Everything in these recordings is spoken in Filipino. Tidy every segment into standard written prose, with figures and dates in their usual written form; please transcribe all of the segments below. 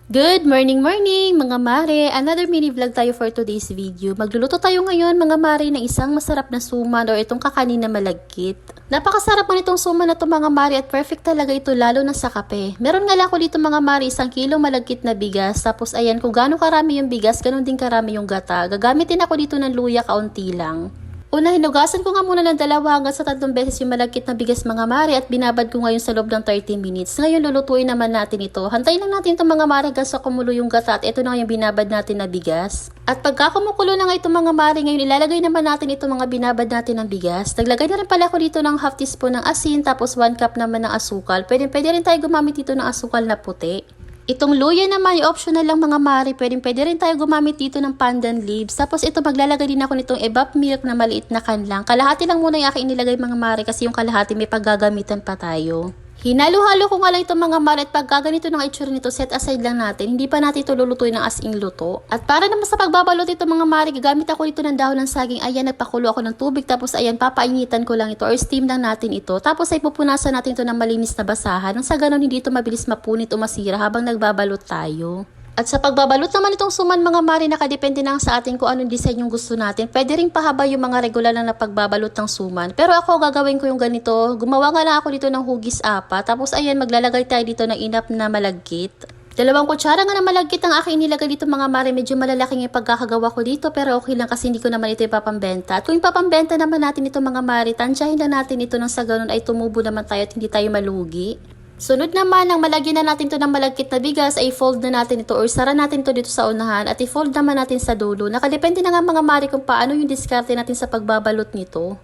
Good morning mga mare! Another mini vlog tayo for today's video. Magluluto tayo ngayon mga mare ng isang masarap na suman or itong kakanin na malagkit. Napakasarap man itong suman na ito mga mare at perfect talaga ito lalo na sa kape. Meron nga lang ako dito mga mare 1 kilong malagkit na bigas. Tapos ayan kung gaano karami yung bigas, ganun din karami yung gata. Gagamitin ako dito ng luya kaunti lang. Una, hinugasan ko nga muna ng 2 hanggang sa 3 beses yung malagkit na bigas mga mare at binabad ko ngayon sa loob ng 30 minutes. Ngayon lulutuin naman natin ito. Hantayin lang natin itong mga mare hanggang sa kumulo yung gata at ito na yung binabad natin na bigas. At pagka kumukulo na nga itong mga mare, ngayon ilalagay naman natin itong mga binabad natin ng bigas. Naglagay na rin pala ako dito ng half teaspoon ng asin tapos 1 cup naman ng asukal. Pwede rin tayo gumamit dito ng asukal na puti. Itong luya naman, optional lang mga mare, pwede rin tayo gumamit dito ng pandan leaves. Tapos ito maglalagay din ako nitong evap milk na maliit na can lang. Kalahati lang muna yung aking inilagay mga mare kasi yung kalahati may paggagamitan pa tayo. Hinalo-halo ko nga lang itong mga mare at pagka ganito ng itsura nito, set aside lang natin. Hindi pa natin ito lulutuin ng as in luto. At para naman sa pagbabalot ito mga mare, gagamit ako dito ng dahon ng saging. Ayan, nagpakulo ako ng tubig. Tapos ayan, papainitan ko lang ito or steam lang natin ito. Tapos ay pupunasan natin ito ng malinis na basahan. Nang sa ganun hindi ito mabilis mapunit o masira habang nagbabalot tayo. At sa pagbabalot naman itong suman mga mare, nakadepende na sa atin kung anong design yung gusto natin. Pwede rin pahaba yung mga regular lang na pagbabalot ng suman. Pero ako gagawin ko yung ganito. Gumawa nga lang ako dito ng hugis 4. Tapos ayan, maglalagay tayo dito ng inap na malagkit. 2 kutsara nga na malagkit ang aking inilagay dito mga mare. Medyo malalaking yung pagkakagawa ko dito pero okay lang kasi hindi ko naman ito ipapambenta. At kung ipapambenta naman natin ito mga mare, tansyahin na natin ito nang sa ganun ay tumubo naman tayo at hindi tayo malugi. Sunod naman, nang malagyan na natin ito ng malagkit na bigas, ay fold na natin ito or sara natin ito dito sa unahan at i-fold naman natin sa dulo. Nakadepende na nga mga mare kung paano yung diskarte natin sa pagbabalot nito.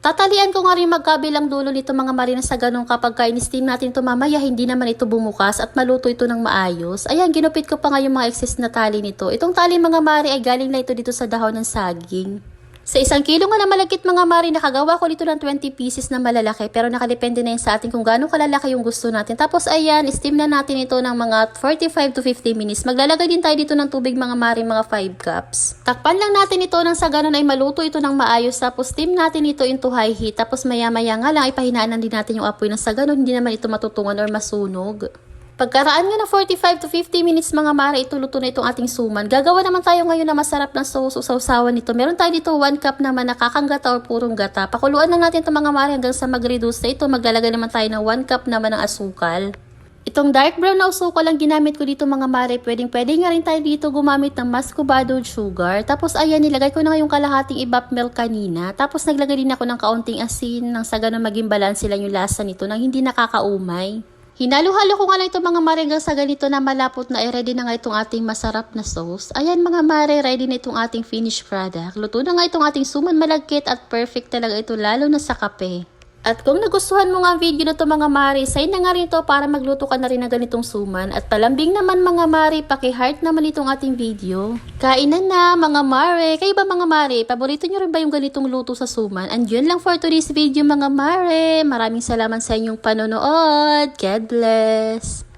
Tatalian ko nga rin magkabilang dulo nito mga mare na sa ganun kapag in-steam natin ito mamaya hindi naman ito bumukas at maluto ito ng maayos. Ayan, ginupit ko pa nga yung mga excess na tali nito. Itong tali mga mare ay galing na ito dito sa dahon ng saging. Sa 1 kilo nga na malagkit mga mare, nakagawa ko dito ng 20 pieces na malalaki pero nakadepende na yun sa atin kung gaano kalalaki yung gusto natin. Tapos ayan, steam na natin ito ng mga 45 to 50 minutes. Maglalagay din tayo dito ng tubig mga mare, mga 5 cups. Takpan lang natin ito nang sa ganun ay maluto ito ng maayos. Tapos steam natin ito into high heat. Tapos maya-maya nga lang ipahinaan din natin yung apoy nang sa ganun hindi naman ito matutungan or masunog. Pagkaraan nga ng 45 to 50 minutes mga mare, ito luto na itong ating suman. Gagawa naman tayo ngayon na masarap na sauce o sausawan nito. Meron tayo dito 1 cup naman na kakanggata o purong gata. Pakuluan lang natin itong mga mare hanggang sa mag-reduce na ito. Maglalagay naman tayo ng 1 cup naman ng asukal. Itong dark brown na asukal lang ginamit ko dito mga mare. Pwede nga rin tayo dito gumamit ng muscovado sugar. Tapos ayan, nilagay ko na yung kalahating evap milk kanina. Tapos naglagay din ako ng kaunting asin nang sa ganun maging balanse lang yung lasa nito nang hindi nakakaumay. Hinalo-halo ko nga lang itong mga mare hanggang sa ganito na malapot na ready na nga itong ating masarap na sauce. Ayan mga mare, ready na itong ating finished product. Luto na nga itong ating suman malagkit at perfect talaga ito lalo na sa kape. At kung nagustuhan mo nga ang video na ito mga mare, sign na nga rin ito para magluto ka na rin ng ganitong suman. At palambing naman mga mare, paki-heart naman itong ating video. Kainan na mga mare. Kayo ba mga mare, paborito nyo rin ba yung ganitong luto sa suman? And yun lang for today's video mga mare. Maraming salamat sa inyong panonood. God bless!